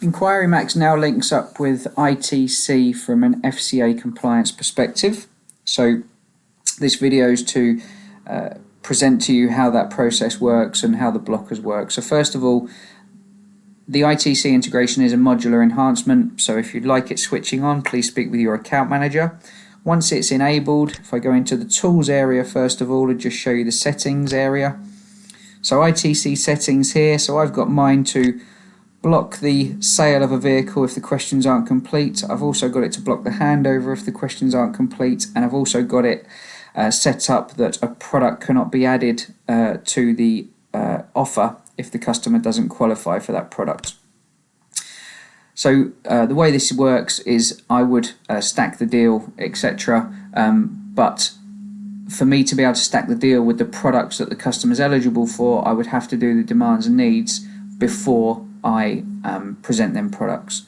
enquiryMAX now links up with ITC from an FCA compliance perspective. So this video is to present to you how that process works and how the blockers work. So first of all, the ITC integration is a modular enhancement, so if you'd like it switching on, please speak with your account manager. Once it's enabled, if I go into the tools area first of all and just show you the settings area. So ITC settings here, so I've got mine to block the sale of a vehicle if the questions aren't complete. I've also got it to block the handover if the questions aren't complete, and I've also got it set up that a product cannot be added to the offer if the customer doesn't qualify for that product. So the way this works is I would stack the deal, etc. But for me to be able to stack the deal with the products that the customer is eligible for, I would have to do the demands and needs before I present them products.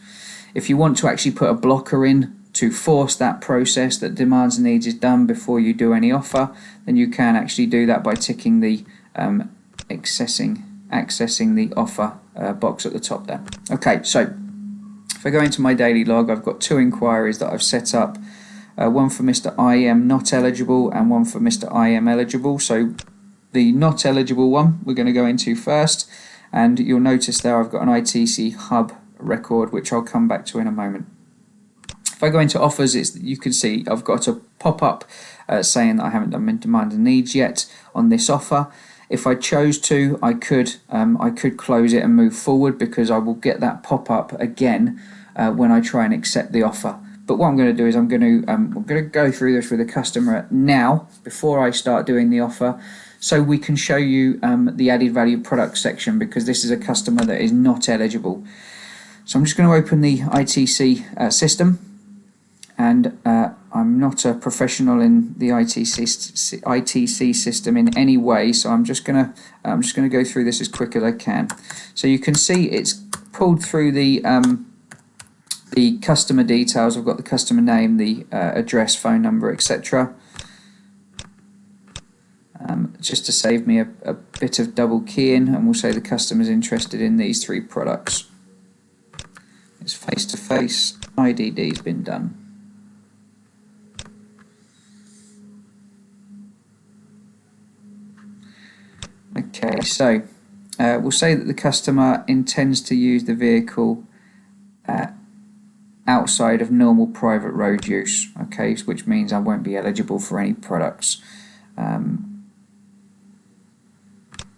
If you want to actually put a blocker in to force that process that demands and needs is done before you do any offer, then you can actually do that by ticking the accessing the offer box at the top there. Okay, so if I go into my daily log, I've got 2 inquiries that I've set up, one for Mr. I am not eligible and one for Mr. I am eligible. So the not eligible one we're going to go into first, and you'll notice there I've got an Itc Hub record, which I'll come back to in a moment. If I go into offers, you can see I've got a pop-up saying that I haven't done my demand and needs yet on this offer. If I chose to, I could close it and move forward, because I will get that pop-up again when I try and accept the offer. But what I'm going to do is I'm going to go through this with the customer now before I start doing the offer, so we can show you the added value product section, because this is a customer that is not eligible. So I'm just going to open the ITC system, and I'm not a professional in the ITC system in any way, so I'm just going to go through this as quick as I can. So you can see it's pulled through the customer details. I've got the customer name, the address, phone number, etc. Just to save me a bit of double keying, and we'll say the customer's interested in these 3 products. It's face-to-face, IDD's been done. Okay, so we'll say that the customer intends to use the vehicle outside of normal private road use, okay, which means I won't be eligible for any products.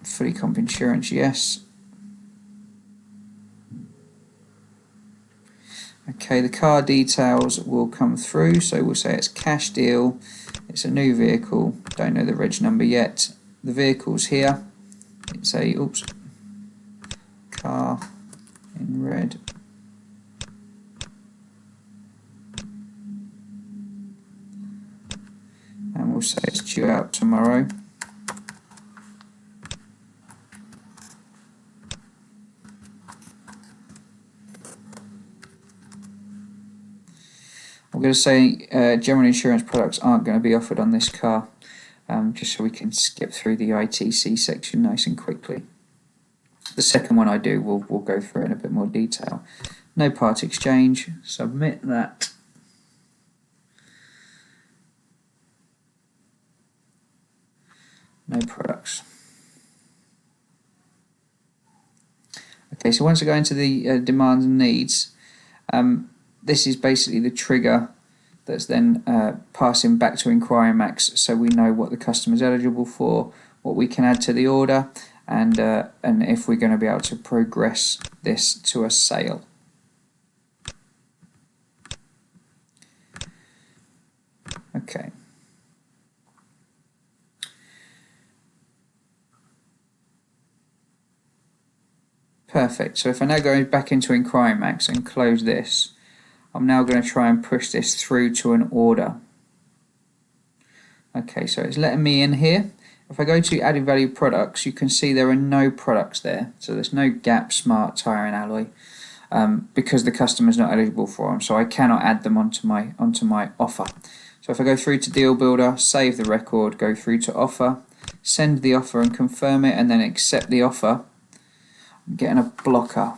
Fully comp insurance, yes. Okay, the car details will come through, so we'll say it's cash deal, it's a new vehicle, don't know the reg number yet. The vehicle's here, it's a car in red. And we'll say it's due out tomorrow. I'm going to say general insurance products aren't going to be offered on this car, just so we can skip through the ITC section nice and quickly. The second one I do, we'll go through it in a bit more detail. No part exchange, submit that. No products. Okay, so once I go into the demands and needs, this is basically the trigger that's then passing back to enquiryMAX, so we know what the customer is eligible for, what we can add to the order, and if we're going to be able to progress this to a sale. Okay. Perfect. So if I now go back into enquiryMAX and close this, I'm now going to try and push this through to an order. Okay, so it's letting me in here. If I go to added value products, you can see there are no products there. So there's no Gap, Smart, Tyre and Alloy, because the customer is not eligible for them. So I cannot add them onto my offer. So if I go through to Deal Builder, save the record, go through to Offer, send the offer and confirm it, and then accept the offer, I'm getting a blocker.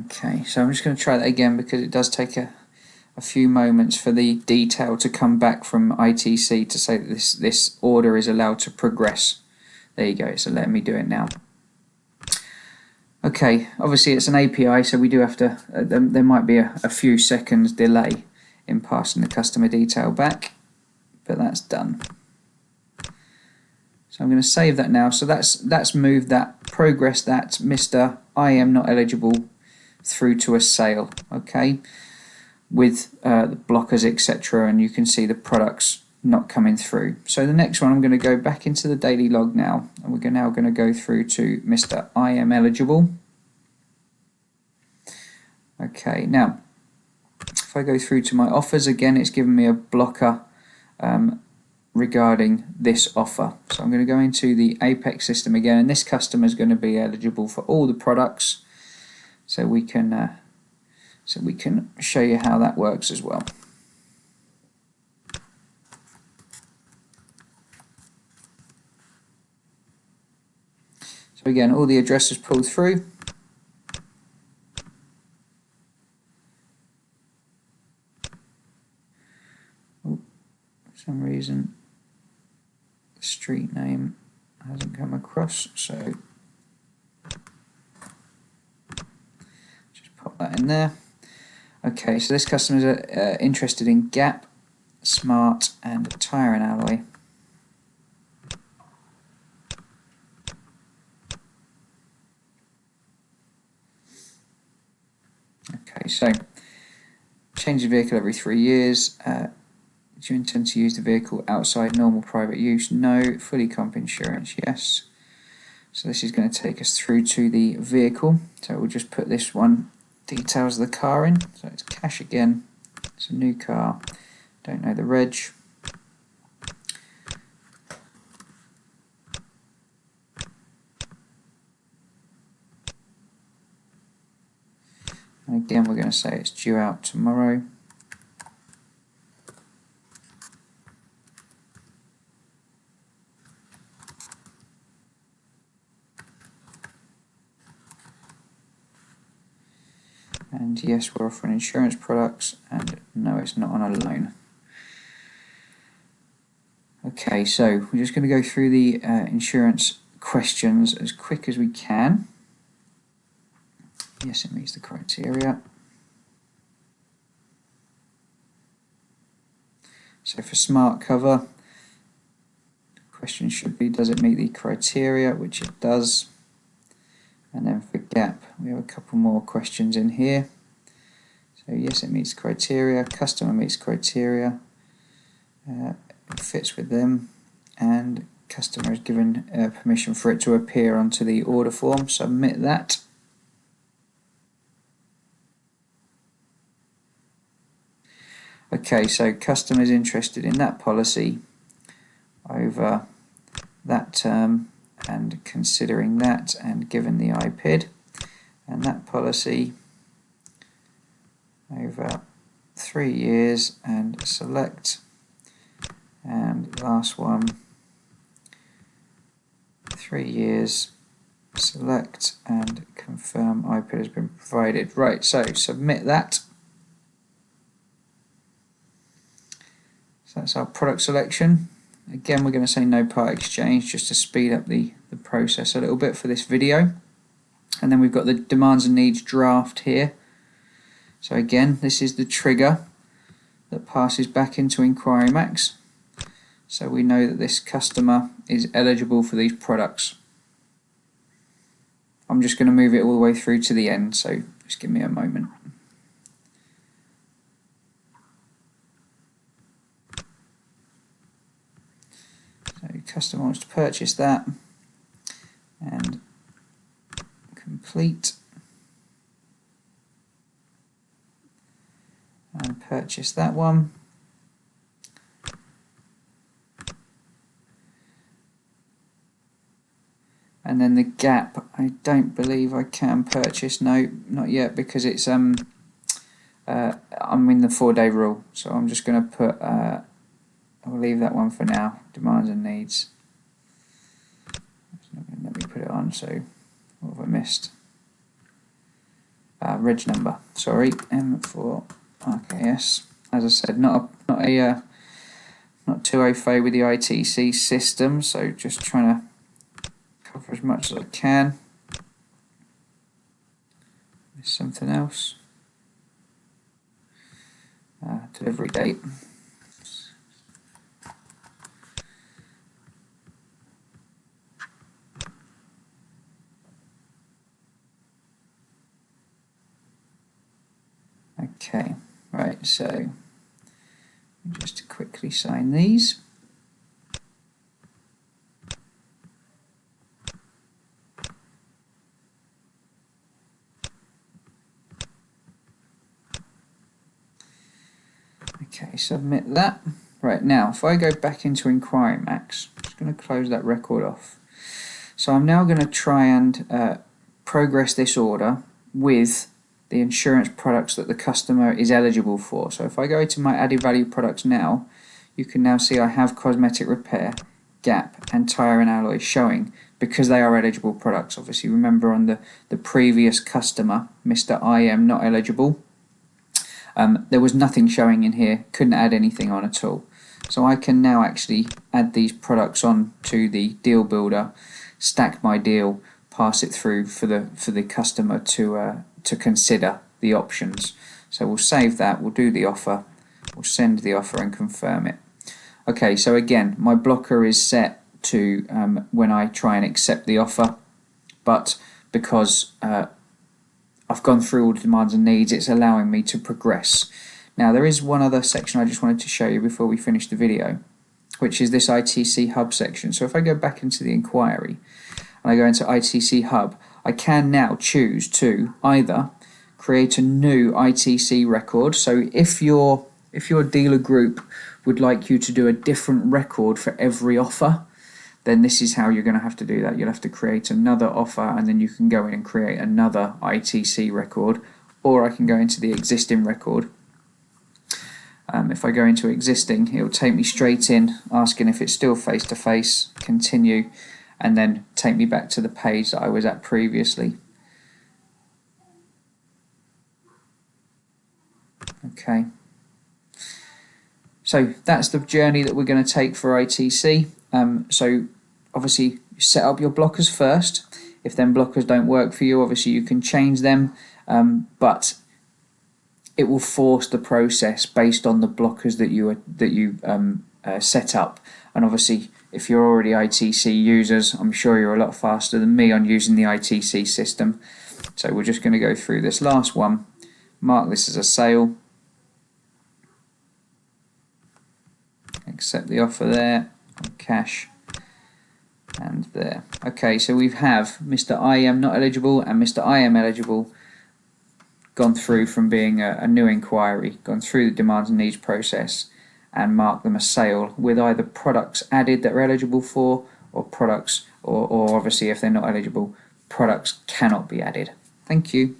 Okay, so I'm just going to try that again because it does take a few moments for the detail to come back from ITC to say that this order is allowed to progress. There you go, so letting me do it now. Okay, obviously it's an API, so we do have to, there might be a few seconds delay in passing the customer detail back, but that's done. So I'm going to save that now. So that's moved that, progressed that Mr. I am not eligible through to a sale, okay, with the blockers, etc., and you can see the products not coming through. So the next one, I'm going to go back into the daily log now, and we're now going to go through to Mr. I am eligible. Okay, now if I go through to my offers again, it's given me a blocker regarding this offer. So I'm going to go into the Apex system again, and this customer is going to be eligible for all the products, so we can show you how that works as well. So again, all the addresses pulled through. Oh, for some reason the street name hasn't come across, so just pop that in there. Okay, so this customer is interested in Gap, Smart and Tyre and Alloy. Okay, so change the vehicle every 3 years. Do you intend to use the vehicle outside normal private use? No. Fully comp insurance? Yes. So this is going to take us through to the vehicle. So we'll just put this one, details of the car in. So it's cash again. It's a new car. Don't know the reg. And again, we're going to say it's due out tomorrow. And yes, we're offering insurance products, and no, it's not on a loan. Okay, so we're just going to go through the insurance questions as quick as we can. Yes, it meets the criteria. So for smart cover, the question should be, does it meet the criteria? Which it does. And then for Gap, we have a couple more questions in here. So yes, it meets criteria, customer meets criteria, it fits with them, and customer is given permission for it to appear onto the order form. Submit that. Okay, so customer is interested in that policy over that term and considering that and given the IPID, and that policy over 3 years and select, and last one 3 years, select and confirm IPID has been provided. Right, so submit that. So that's our product selection. Again, we're going to say no part exchange just to speed up the process a little bit for this video. And then we've got the demands and needs draft here. So again, this is the trigger that passes back into enquiryMAX. So we know that this customer is eligible for these products. I'm just going to move it all the way through to the end, so just give me a moment. So customer wants to purchase that and complete and purchase that one. And then the Gap, I don't believe I can purchase. No, not yet, because it's I'm in the 4-day rule, so I'm just going to put I'll leave that one for now. Demands and needs. It's not going to let me put it on. So what have I missed? reg number, sorry, M for RKS. As I said, not too au fait with the ITC system, so just trying to cover as much as I can. There's something else. Delivery date. Okay, right, so just to quickly sign these. Okay, submit that. Right, now if I go back into enquiryMAX, I'm just going to close that record off. So I'm now going to try and progress this order with the insurance products that the customer is eligible for. So if I go to my added value products now, you can now see I have cosmetic repair, gap and tyre and alloy showing because they are eligible products. Obviously remember on the previous customer, Mr. IM not eligible, there was nothing showing in here, couldn't add anything on at all. So I can now actually add these products on to the deal builder, stack my deal, pass it through for the customer to consider the options. So we'll save that, we'll do the offer, we'll send the offer and confirm it. Okay, so again, my blocker is set to when I try and accept the offer, but because I've gone through all the demands and needs, it's allowing me to progress. Now there is one other section I just wanted to show you before we finish the video, which is this ITC Hub section. So if I go back into the inquiry and I go into ITC Hub, I can now choose to either create a new ITC record. So if your dealer group would like you to do a different record for every offer, then this is how you're going to have to do that. You'll have to create another offer and then you can go in and create another ITC record, or I can go into the existing record. If I go into existing, it'll take me straight in, asking if it's still face-to-face, continue, and then take me back to the page that I was at previously. Okay. So that's the journey that we're going to take for ITC. So obviously set up your blockers first. If them blockers don't work for you, obviously you can change them, but it will force the process based on the blockers that you set up. And obviously if you're already ITC users, I'm sure you're a lot faster than me on using the ITC system. So we're just going to go through this last one, mark this as a sale, accept the offer there, cash, and there. Okay, so we have Mr. IM not eligible and Mr. IM eligible gone through from being a new inquiry, gone through the demands and needs process and mark them a sale with either products added that are eligible for, or products, or obviously if they're not eligible, products cannot be added. Thank you.